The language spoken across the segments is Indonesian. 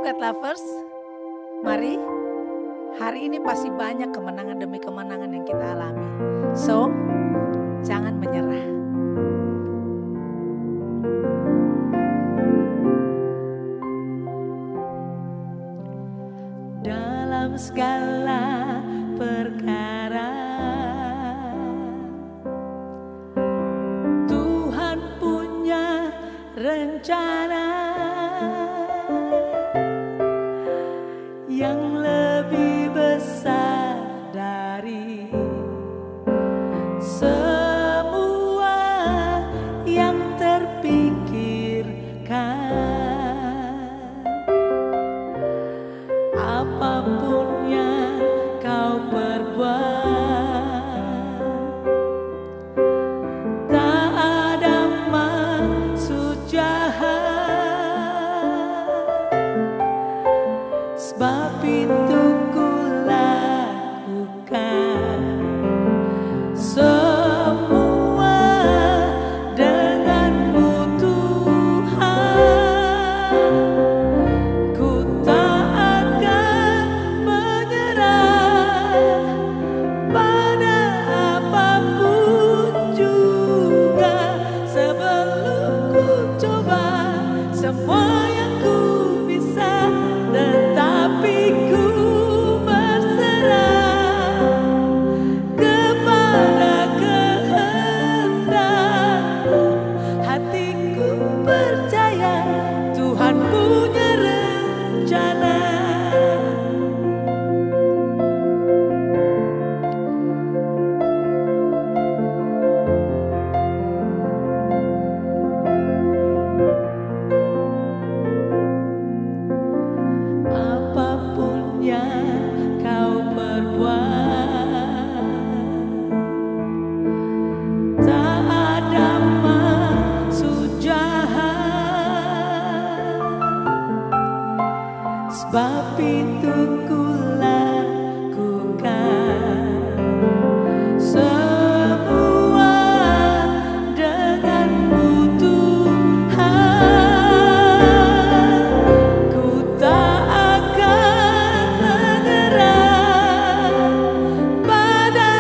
God Lovers, mari hari ini pasti banyak kemenangan demi kemenangan yang kita alami. So, jangan menyerah. Dalam segala perkara Tuhan punya rencana yang lebih besar dari semua yang terpikirkan. Apapun yang kau perbuat, tak ada maksud jahat, sebab itu ku lakukan semua denganmu Tuhan. Ku tak akan menyerah pada apapun juga, sebelum ku coba semua yang ku bisa, tetapi ku berserah kepada kehendak-Mu. Hatiku percaya Tuhan punya rencana. Apapun yang kau perbuat, tak ada maksud jahat, sebab itu ku lakukan semua denganmu Tuhan. Ku tak akan menyerah pada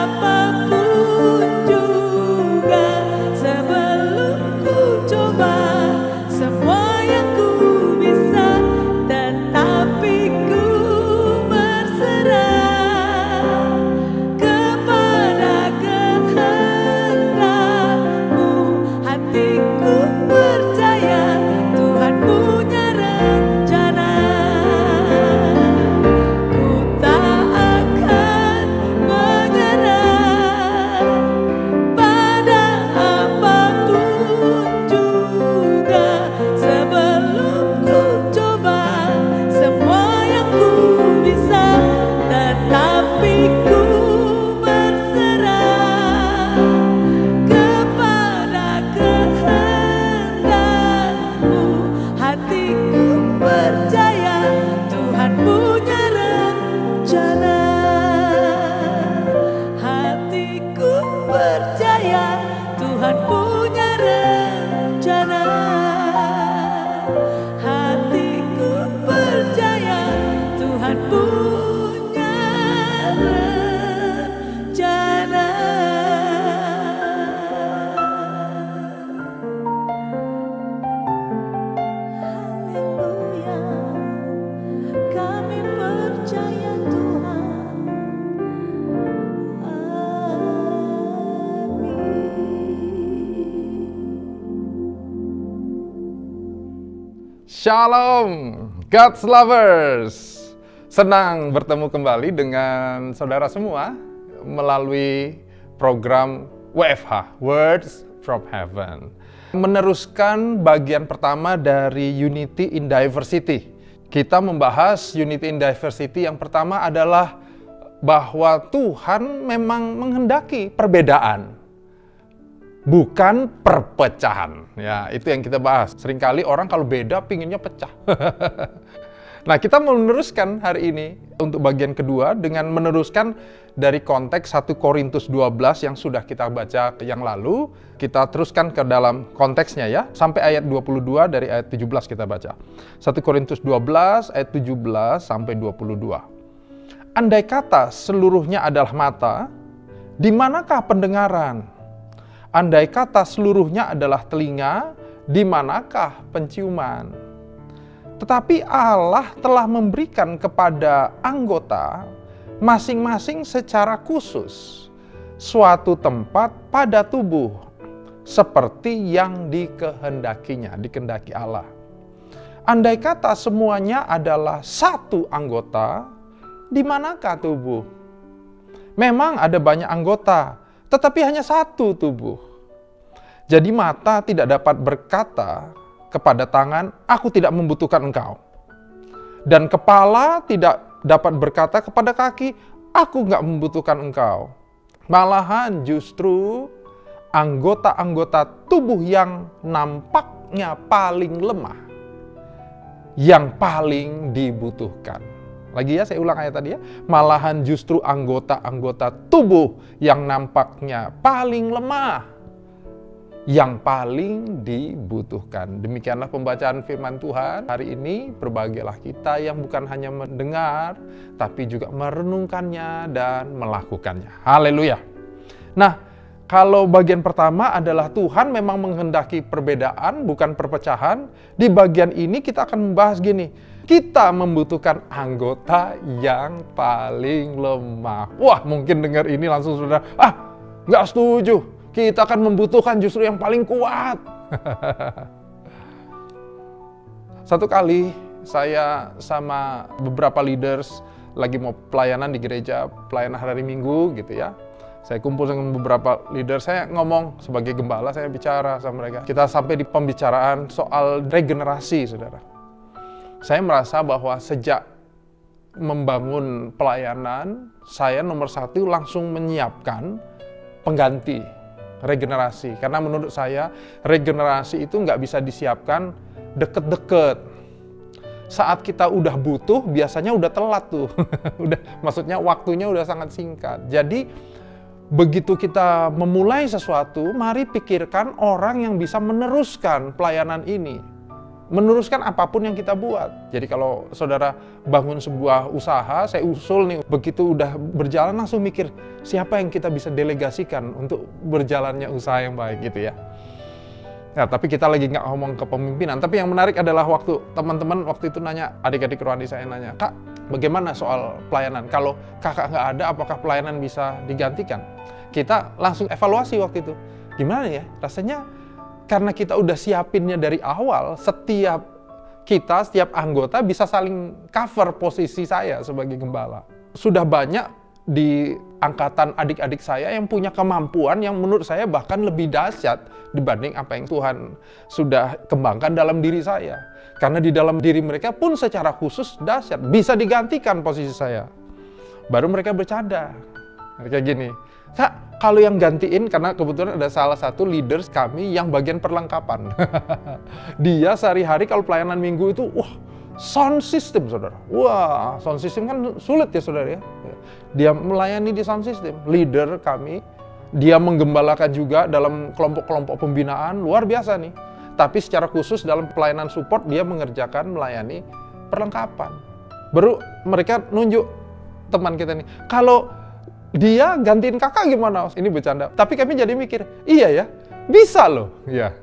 apapun juga, sebelum ku coba semua yang ku bisa, tetapi ku berserah kepada kehendak-Mu. Hatiku percaya Tuhan punya rencana. Ku tak akan menyerah pada apapun juga, sebelum ku coba semua yang ku bisa, tetapi ku berserah kepada kehendak-Mu. Hatiku percaya Tuhan punya rencana. Hatiku percaya Tuhan punya rencana. Hatiku percaya Tuhan punya rencana. Haleluya, kami percaya Tuhan. Shalom, God's Lovers. Senang bertemu kembali dengan saudara semua melalui program WFH, Words from Heaven. Meneruskan bagian pertama dari Unity in Diversity. Kita membahas Unity in Diversity yang pertama adalah bahwa Tuhan memang menghendaki perbedaan, bukan perpecahan. Ya, itu yang kita bahas. Seringkali orang kalau beda pinginnya pecah. Nah, kita meneruskan hari ini untuk bagian kedua dengan meneruskan dari konteks 1 Korintus 12 yang sudah kita baca yang lalu. Kita teruskan ke dalam konteksnya ya, sampai ayat 22 dari ayat 17 kita baca. 1 Korintus 12 ayat 17 sampai 22. Andai kata seluruhnya adalah mata, di manakah pendengaran? Andai kata seluruhnya adalah telinga, di manakah penciuman? Tetapi Allah telah memberikan kepada anggota masing-masing secara khusus suatu tempat pada tubuh seperti yang dikehendaki Allah. Andai kata semuanya adalah satu anggota, di manakah tubuh? Memang ada banyak anggota, tetapi hanya satu tubuh. Jadi mata tidak dapat berkata kepada tangan, aku tidak membutuhkan engkau. Dan kepala tidak dapat berkata kepada kaki, aku nggak membutuhkan engkau. Malahan justru anggota-anggota tubuh yang nampaknya paling lemah, yang paling dibutuhkan. Lagi ya, saya ulang ayat tadi ya. Malahan justru anggota-anggota tubuh yang nampaknya paling lemah, yang paling dibutuhkan. Demikianlah pembacaan firman Tuhan hari ini. Berbahagialah kita yang bukan hanya mendengar, tapi juga merenungkannya dan melakukannya. Haleluya. Nah, kalau bagian pertama adalah Tuhan memang menghendaki perbedaan, bukan perpecahan. Di bagian ini kita akan membahas gini, kita membutuhkan anggota yang paling lemah. Wah, mungkin dengar ini langsung saudara, nggak setuju. Kita akan membutuhkan justru yang paling kuat. Satu kali saya sama beberapa leaders lagi mau pelayanan di gereja, pelayanan hari Minggu gitu ya. Saya kumpul dengan beberapa leader, saya ngomong sebagai gembala, saya bicara sama mereka. Kita sampai di pembicaraan soal regenerasi, saudara. Saya merasa bahwa sejak membangun pelayanan, saya nomor 1 langsung menyiapkan pengganti. Regenerasi, karena menurut saya regenerasi itu nggak bisa disiapkan deket-deket. Saat kita udah butuh, biasanya udah telat tuh. Maksudnya waktunya udah sangat singkat. Jadi begitu kita memulai sesuatu, mari pikirkan orang yang bisa meneruskan pelayanan ini. Meneruskan apapun yang kita buat. Jadi kalau saudara bangun sebuah usaha, saya usul nih, begitu udah berjalan langsung mikir, siapa yang kita bisa delegasikan untuk berjalannya usaha yang baik gitu ya. Nah, tapi kita lagi nggak ngomong ke pemimpinan. Tapi yang menarik adalah waktu teman-teman waktu itu nanya, adik-adik rohani saya nanya, Kak, bagaimana soal pelayanan? Kalau kakak nggak ada, apakah pelayanan bisa digantikan? Kita langsung evaluasi waktu itu. Gimana ya? Rasanya karena kita udah siapinnya dari awal, setiap anggota bisa saling cover posisi saya sebagai gembala. Sudah banyak di angkatan adik-adik saya yang punya kemampuan yang menurut saya bahkan lebih dahsyat dibanding apa yang Tuhan sudah kembangkan dalam diri saya. Karena di dalam diri mereka pun secara khusus dahsyat, bisa digantikan posisi saya. Baru mereka bercanda. Mereka gini, Kak, kalau yang gantiin, karena kebetulan ada salah satu leaders kami yang bagian perlengkapan. Dia sehari-hari kalau pelayanan minggu itu, sound system, saudara. Wah, sound system kan sulit ya, saudara ya. Dia melayani di sound system. Leader kami, dia menggembalakan juga dalam kelompok-kelompok pembinaan, luar biasa nih. Tapi secara khusus dalam pelayanan support, dia melayani perlengkapan. Baru mereka nunjuk teman kita nih, kalau dia gantiin kakak gimana? Ini bercanda. Tapi kami jadi mikir, iya ya, bisa loh. Ya.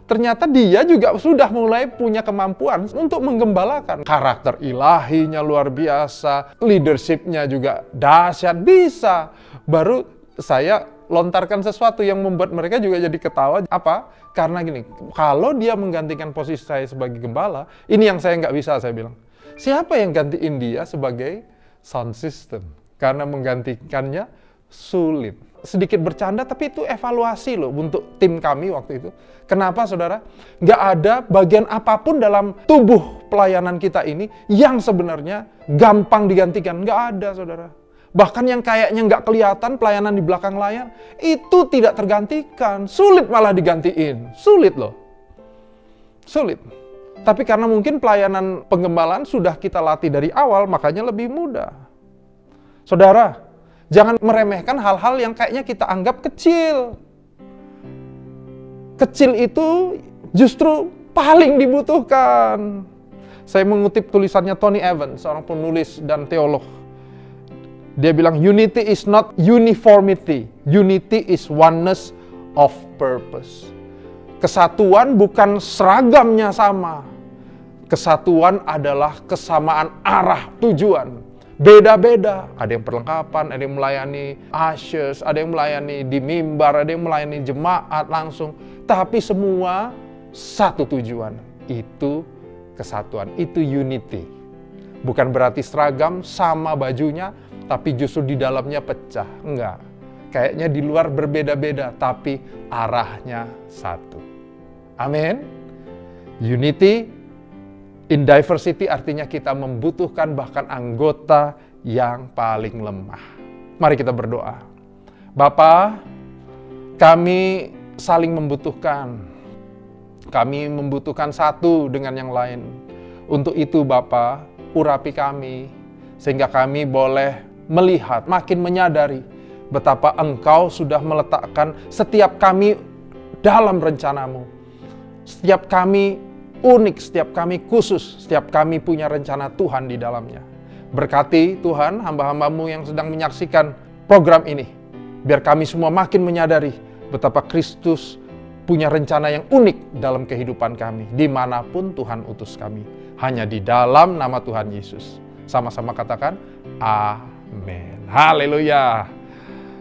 Ternyata dia juga sudah mulai punya kemampuan untuk menggembalakan. Karakter ilahinya luar biasa, leadership-nya juga dahsyat, bisa. Baru saya lontarkan sesuatu yang membuat mereka juga jadi ketawa. Apa? Karena gini, kalau dia menggantikan posisi saya sebagai gembala, ini yang saya nggak bisa, saya bilang. Siapa yang gantiin dia sebagai sound system? Karena menggantikannya sulit. Sedikit bercanda, tapi itu evaluasi loh untuk tim kami waktu itu. Kenapa, saudara? Nggak ada bagian apapun dalam tubuh pelayanan kita ini yang sebenarnya gampang digantikan. Nggak ada, saudara. Bahkan yang kayaknya nggak kelihatan pelayanan di belakang layar, itu tidak tergantikan. Sulit malah digantiin. Sulit loh. Sulit. Tapi karena mungkin pelayanan penggembalaan sudah kita latih dari awal, makanya lebih mudah. Saudara, jangan meremehkan hal-hal yang kayaknya kita anggap kecil. Kecil itu justru paling dibutuhkan. Saya mengutip tulisannya Tony Evans, seorang penulis dan teolog. Dia bilang, unity is not uniformity. Unity is oneness of purpose. Kesatuan bukan seragamnya sama. Kesatuan adalah kesamaan arah tujuan. Beda-beda. Ada yang perlengkapan, ada yang melayani ushers, ada yang melayani di mimbar, ada yang melayani jemaat langsung. Tapi semua satu tujuan. Itu kesatuan, itu unity. Bukan berarti seragam, sama bajunya, tapi justru di dalamnya pecah. Enggak. Kayaknya di luar berbeda-beda, tapi arahnya satu. Amin. Unity in diversity artinya kita membutuhkan bahkan anggota yang paling lemah. Mari kita berdoa. Bapa, kami saling membutuhkan. Kami membutuhkan satu dengan yang lain. Untuk itu Bapa, urapi kami, sehingga kami boleh melihat, makin menyadari betapa Engkau sudah meletakkan setiap kami dalam rencana-Mu. Setiap kami unik, setiap kami khusus, setiap kami punya rencana Tuhan di dalamnya. Berkati Tuhan hamba-hamba-Mu yang sedang menyaksikan program ini. Biar kami semua makin menyadari betapa Kristus punya rencana yang unik dalam kehidupan kami. Dimanapun Tuhan utus kami. Hanya di dalam nama Tuhan Yesus. Sama-sama katakan, amin. Haleluya.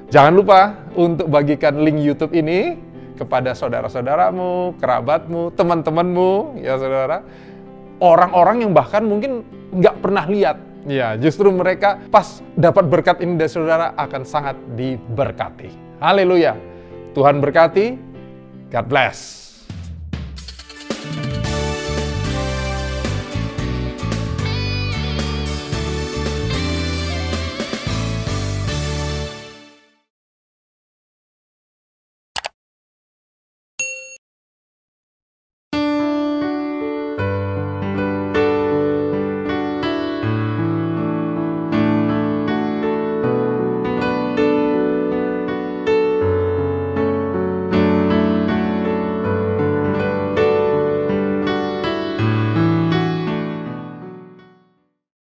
Jangan lupa untuk bagikan link YouTube ini kepada saudara-saudaramu, kerabatmu, teman-temanmu, ya saudara. Orang-orang yang bahkan mungkin nggak pernah lihat. Ya, justru mereka pas dapat berkat ini dari saudara akan sangat diberkati. Haleluya. Tuhan berkati. God bless.